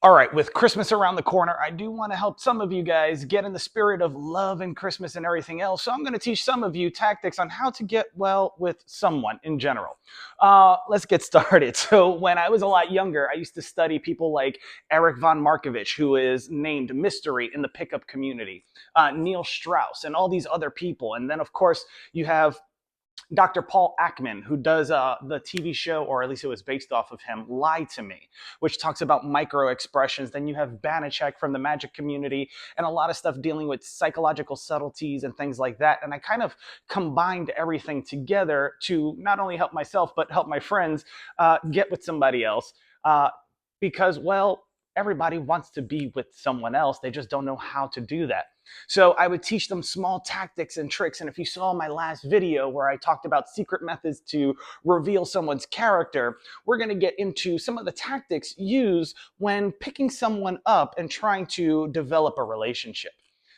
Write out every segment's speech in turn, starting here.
All right, with Christmas around the corner, I do want to help some of you guys get in the spirit of love and Christmas and everything else. So I'm going to teach some of you tactics on how to get well with someone in general. Let's get started. So when I was a lot younger, I used to study people like Eric von Markovich, who is named Mystery in the pickup community, Neil Strauss, and all these other people. And then, of course, you have Dr. Paul Ackman, who does the TV show, or at least it was based off of him, Lie to Me, which talks about micro expressions. Then you have Banachek from the magic community and a lot of stuff dealing with psychological subtleties and things like that. And I kind of combined everything together to not only help myself, but help my friends get with somebody else. Because, well, everybody wants to be with someone else. They just don't know how to do that. So I would teach them small tactics and tricks. And if you saw my last video where I talked about secret methods to reveal someone's character, we're going to get into some of the tactics used when picking someone up and trying to develop a relationship.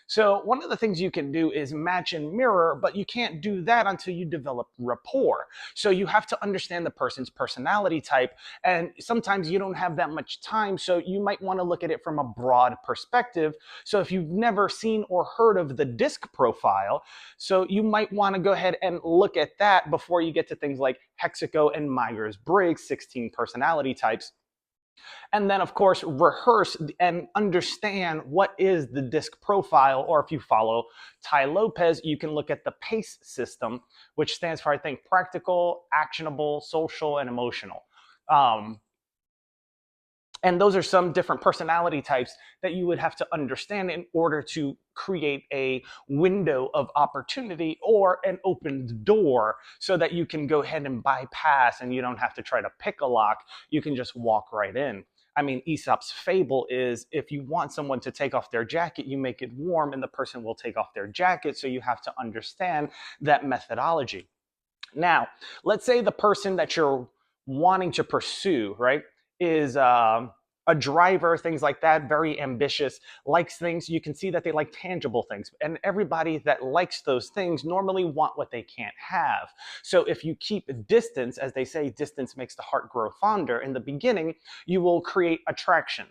So one of the things you can do is match and mirror, but you can't do that until you develop rapport. So you have to understand the person's personality type, and sometimes you don't have that much time, so you might want to look at it from a broad perspective. So if you've never seen or heard of the DISC profile, so you might want to go ahead and look at that before you get to things like Hexaco and Myers-Briggs, 16 personality types. And then, of course, rehearse and understand what is the DISC profile. Or if you follow Ty Lopez, you can look at the PACE system, which stands for, I think, practical, actionable, social, and emotional. And those are some different personality types that you would have to understand in order to create a window of opportunity or an opened door so that you can go ahead and bypass and you don't have to try to pick a lock. You can just walk right in. I mean, Aesop's fable is if you want someone to take off their jacket, you make it warm and the person will take off their jacket. So you have to understand that methodology. Now, let's say the person that you're wanting to pursue, right, is a driver, things like that, very ambitious, likes things. You can see that they like tangible things. And everybody that likes those things normally want what they can't have. So if you keep distance, as they say, distance makes the heart grow fonder, in the beginning, you will create attraction.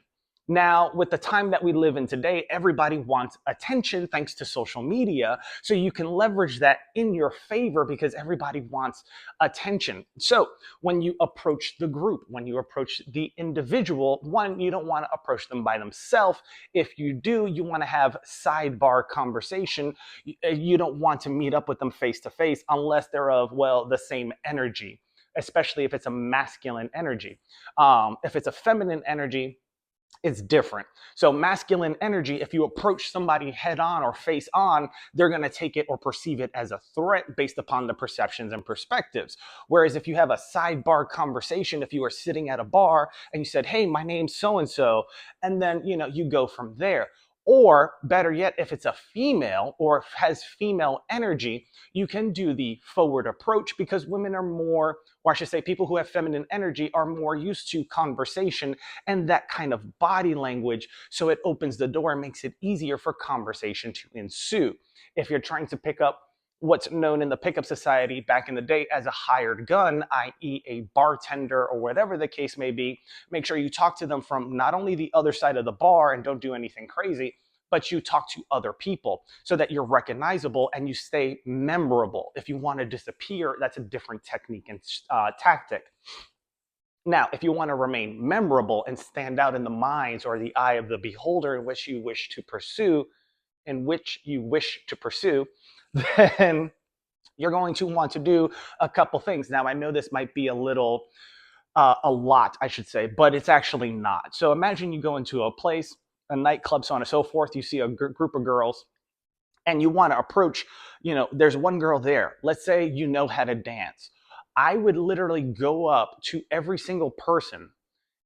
Now, with the time that we live in today, everybody wants attention thanks to social media. So you can leverage that in your favor because everybody wants attention. So when you approach the group, when you approach the individual, one, you don't want to approach them by themselves. If you do, you want to have sidebar conversation. You don't want to meet up with them face to face unless they're of, well, the same energy, especially if it's a masculine energy. If it's a feminine energy, it's different. So masculine energy, if you approach somebody head on or face on, they're going to take it or perceive it as a threat based upon the perceptions and perspectives. Whereas if you have a sidebar conversation, if you are sitting at a bar and you said, hey, my name's so-and-so, and then, you go from there. Or better yet, if it's a female or has female energy, you can do the forward approach because women are more, or I should say people who have feminine energy are more used to conversation and that kind of body language. So it opens the door and makes it easier for conversation to ensue. If you're trying to pick up what's known in the pickup society back in the day as a hired gun, i.e. a bartender or whatever the case may be, make sure you talk to them from not only the other side of the bar and don't do anything crazy, but you talk to other people so that you're recognizable and you stay memorable. If you want to disappear, that's a different technique and tactic. Now, if you want to remain memorable and stand out in the minds or the eye of the beholder in which you wish to pursue, then you're going to want to do a couple things. Now, I know this might be a lot, I should say, but it's actually not. So imagine you go into a place, a nightclub, so on and so forth. You see a group of girls and you want to approach, there's one girl there. Let's say you know how to dance. I would literally go up to every single person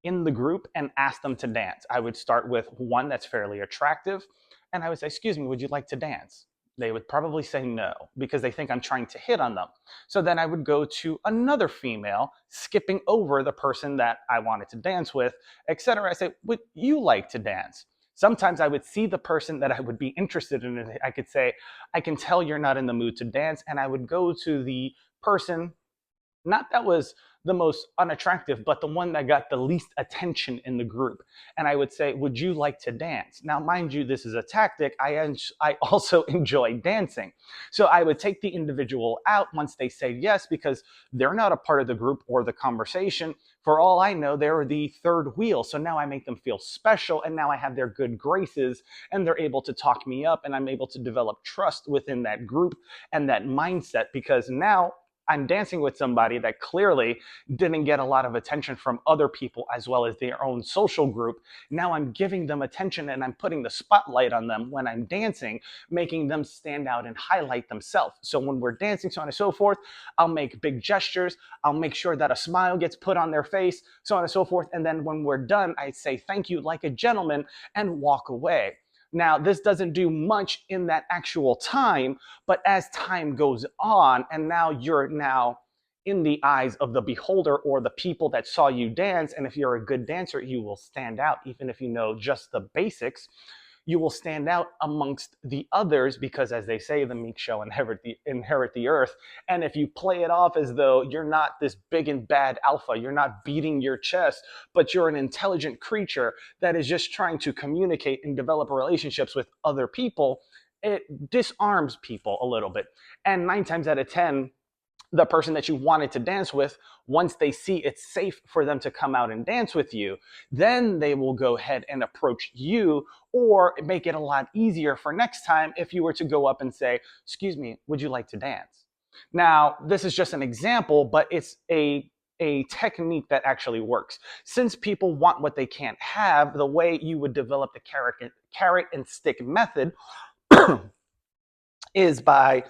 in the group and ask them to dance. I would start with one that's fairly attractive and I would say, excuse me, would you like to dance? They would probably say no because they think I'm trying to hit on them. So then I would go to another female, skipping over the person that I wanted to dance with, etc. I say, would you like to dance? Sometimes I would see the person that I would be interested in, and I could say, I can tell you're not in the mood to dance, and I would go to the person, not that was the most unattractive, but the one that got the least attention in the group. And I would say, would you like to dance? Now, mind you, this is a tactic. I also enjoy dancing. So I would take the individual out once they say yes, because they're not a part of the group or the conversation. For all I know, they're the third wheel. So now I make them feel special, and now I have their good graces, and they're able to talk me up, and I'm able to develop trust within that group and that mindset, because now I'm dancing with somebody that clearly didn't get a lot of attention from other people as well as their own social group. Now I'm giving them attention, and I'm putting the spotlight on them when I'm dancing, making them stand out and highlight themselves. So when we're dancing, so on and so forth, I'll make big gestures. I'll make sure that a smile gets put on their face, so on and so forth. And then when we're done, I say thank you like a gentleman and walk away. Now, this doesn't do much in that actual time, but as time goes on, and now you're now in the eyes of the beholder or the people that saw you dance, and if you're a good dancer, you will stand out, even if you know just the basics. You will stand out amongst the others because, as they say, the meek shall inherit the earth. And if you play it off as though you're not this big and bad alpha, you're not beating your chest, but you're an intelligent creature that is just trying to communicate and develop relationships with other people, it disarms people a little bit. And 9 times out of 10, the person that you wanted to dance with, once they see it's safe for them to come out and dance with you, then they will go ahead and approach you, or make it a lot easier for next time if you were to go up and say, excuse me, would you like to dance? Now, this is just an example, but it's a technique that actually works. Since people want what they can't have, the way you would develop the carrot and stick method is by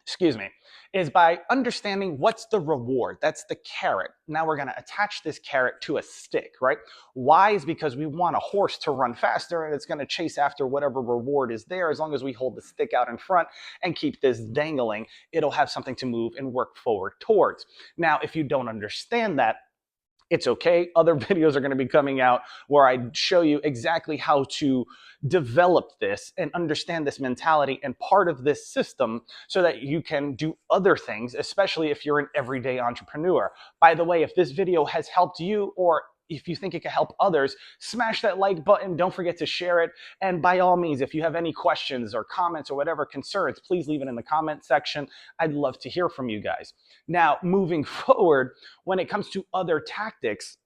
excuse me, is by understanding what's the reward. That's the carrot. Now we're going to attach this carrot to a stick, right? Why? Is because we want a horse to run faster, and it's going to chase after whatever reward is there. As long as we hold the stick out in front and keep this dangling, it'll have something to move and work forward towards. Now, if you don't understand that, it's okay. Other videos are going to be coming out where I show you exactly how to develop this and understand this mentality and part of this system so that you can do other things, especially if you're an everyday entrepreneur. By the way, if this video has helped you, or if you think it can help others, smash that like button. Don't forget to share it. And by all means, if you have any questions or comments or whatever concerns, please leave it in the comment section. I'd love to hear from you guys. Now, moving forward, when it comes to other tactics,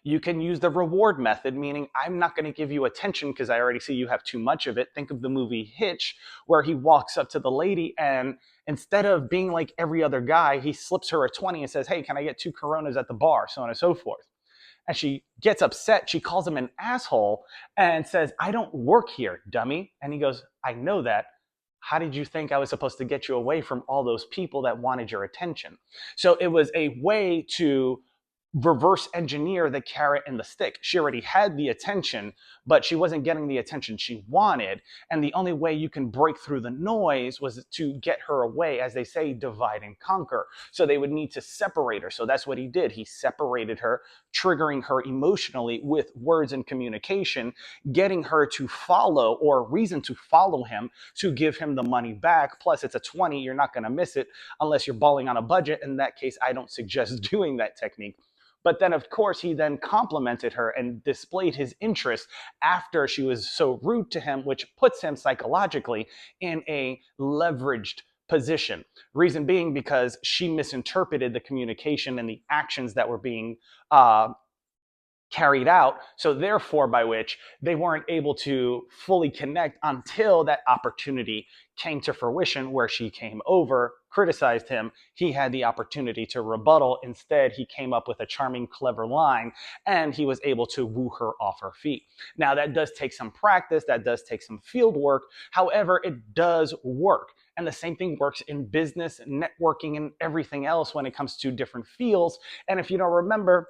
you can use the reward method, meaning I'm not going to give you attention because I already see you have too much of it. Think of the movie Hitch, where he walks up to the lady, and instead of being like every other guy, he slips her a 20 and says, hey, can I get 2 Coronas at the bar, so on and so forth. And she gets upset. She calls him an asshole and says, I don't work here, dummy. And he goes, I know that. How did you think I was supposed to get you away from all those people that wanted your attention? So it was a way to reverse engineer the carrot and the stick. She already had the attention, but she wasn't getting the attention she wanted. And the only way you can break through the noise was to get her away, as they say, divide and conquer. So they would need to separate her. So that's what he did. He separated her, triggering her emotionally with words and communication, getting her to follow, or reason to follow him, to give him the money back. Plus, it's a 20. You're not going to miss it unless you're balling on a budget. In that case, I don't suggest doing that technique. But then, of course, he then complimented her and displayed his interest after she was so rude to him, which puts him psychologically in a leveraged position. Reason being because she misinterpreted the communication and the actions that were being carried out. So therefore, by which they weren't able to fully connect until that opportunity came to fruition, where she came over, criticized him. He had the opportunity to rebuttal. Instead, he came up with a charming, clever line, and he was able to woo her off her feet. Now, that does take some practice. That does take some field work. However, it does work. And the same thing works in business, networking, and everything else when it comes to different fields. And if you don't remember,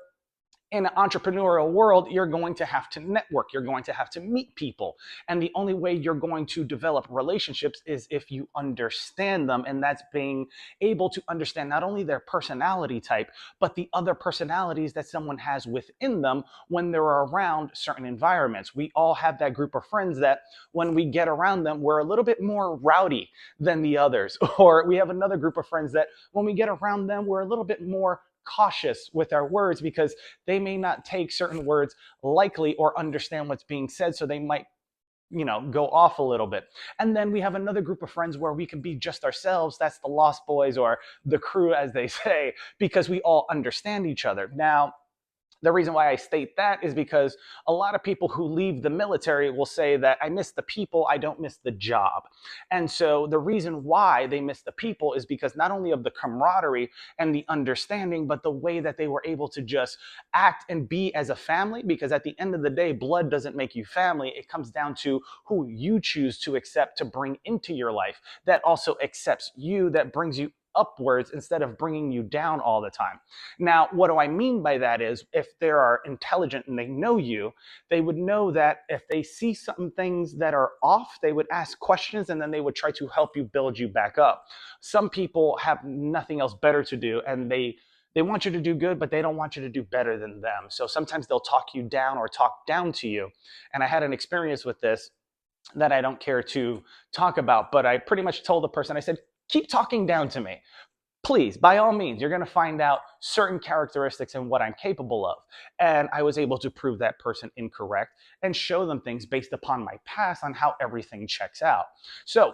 in an entrepreneurial world, you're going to have to network. You're going to have to meet people. And the only way you're going to develop relationships is if you understand them. And that's being able to understand not only their personality type, but the other personalities that someone has within them when they're around certain environments. We all have that group of friends that when we get around them, we're a little bit more rowdy than the others. Or we have another group of friends that when we get around them, we're a little bit more cautious with our words because they may not take certain words likely or understand what's being said, so they might go off a little bit. And then we have another group of friends where we can be just ourselves. That's the Lost Boys, or the crew, as they say, because we all understand each other. Now, the reason why I state that is because a lot of people who leave the military will say that I miss the people, I don't miss the job. And so the reason why they miss the people is because not only of the camaraderie and the understanding, but the way that they were able to just act and be as a family. Because at the end of the day, blood doesn't make you family. It comes down to who you choose to accept to bring into your life that also accepts you, that brings you upwards instead of bringing you down all the time. Now, what do I mean by that is if they are intelligent and they know you, they would know that if they see some things that are off, they would ask questions and then they would try to help you build you back up. Some people have nothing else better to do and they want you to do good, but they don't want you to do better than them. So sometimes they'll talk you down or talk down to you. And I had an experience with this that I don't care to talk about, but I pretty much told the person, I said, keep talking down to me. Please, by all means, you're going to find out certain characteristics and what I'm capable of. And I was able to prove that person incorrect and show them things based upon my past on how everything checks out. So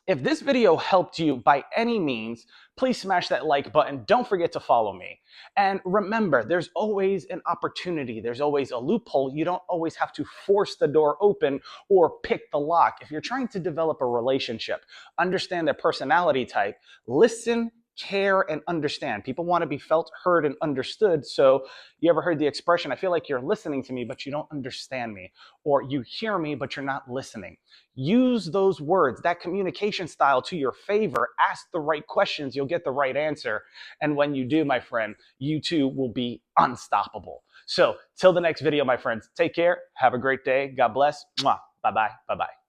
if this video helped you by any means, please smash that like button. Don't forget to follow me. And remember, there's always an opportunity. There's always a loophole. You don't always have to force the door open or pick the lock. If you're trying to develop a relationship, understand their personality type, listen, care, and understand. People want to be felt, heard, and understood. So you ever heard the expression, I feel like you're listening to me, but you don't understand me, or you hear me, but you're not listening. Use those words, that communication style, to your favor. Ask the right questions, you'll get the right answer. And when you do, my friend, you too will be unstoppable. So till the next video, my friends, take care. Have a great day. God bless. Mwah. Bye-bye. Bye-bye.